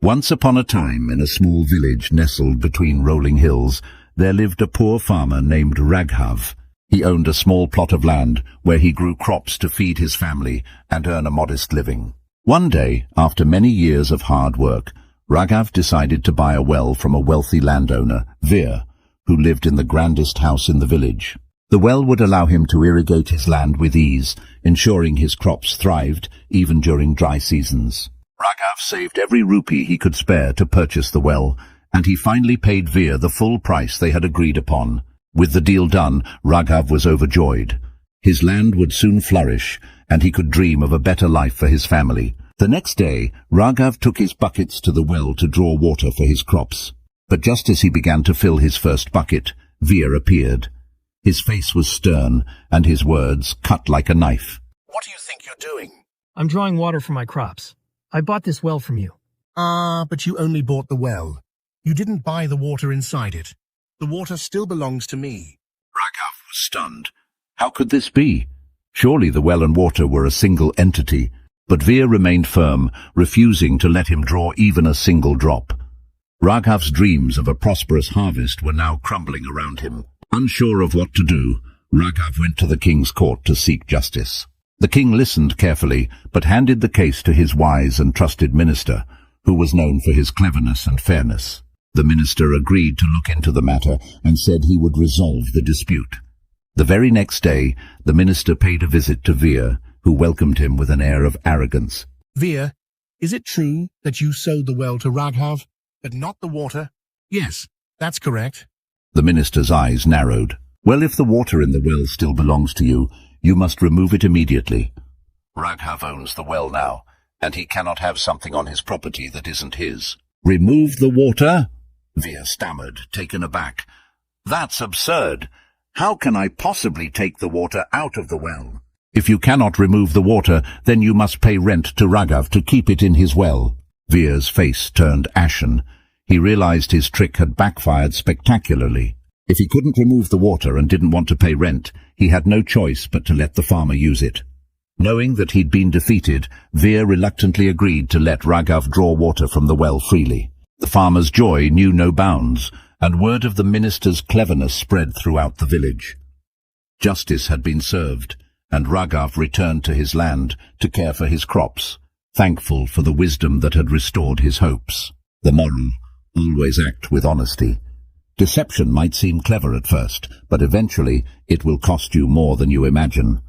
Once upon a time, in a small village nestled between rolling hills, there lived a poor farmer named Raghav. He owned a small plot of land where he grew crops to feed his family and earn a modest living. One day, after many years of hard work, Raghav decided to buy a well from a wealthy landowner, Veer, who lived in the grandest house in the village. The well would allow him to irrigate his land with ease, ensuring his crops thrived even during dry seasons. Raghav saved every rupee he could spare to purchase the well, and he finally paid Veer the full price they had agreed upon. With the deal done, Raghav was overjoyed. His land would soon flourish, and he could dream of a better life for his family. The next day, Raghav took his buckets to the well to draw water for his crops. But just as he began to fill his first bucket, Veer appeared. His face was stern, and his words cut like a knife. "What do you think you're doing?" "I'm drawing water for my crops. I bought this well from you." But you only bought the well. You didn't buy the water inside it. The water still belongs to me." Raghav was stunned. How could this be? Surely the well and water were a single entity. But Veer remained firm, refusing to let him draw even a single drop. Raghav's dreams of a prosperous harvest were now crumbling around him. Unsure of what to do, Raghav went to the king's court to seek justice. The king listened carefully, but handed the case to his wise and trusted minister, who was known for his cleverness and fairness. The minister agreed to look into the matter and said he would resolve the dispute. The very next day, the minister paid a visit to Veer, who welcomed him with an air of arrogance. "Veer, is it true that you sold the well to Raghav, but not the water?" "Yes, that's correct." The minister's eyes narrowed. "Well, if the water in the well still belongs to you, you must remove it immediately. Raghav owns the well now, and he cannot have something on his property that isn't his." "Remove the water?" Veer stammered, taken aback. "That's absurd. How can I possibly take the water out of the well?" "If you cannot remove the water, then you must pay rent to Raghav to keep it in his well." Veer's face turned ashen. He realized his trick had backfired spectacularly. If he couldn't remove the water and didn't want to pay rent, he had no choice but to let the farmer use it. Knowing that he'd been defeated, Veer reluctantly agreed to let Raghav draw water from the well freely. The farmer's joy knew no bounds, and word of the minister's cleverness spread throughout the village. Justice had been served, and Raghav returned to his land to care for his crops, thankful for the wisdom that had restored his hopes. The moral: always act with honesty. Deception might seem clever at first, but eventually it will cost you more than you imagine.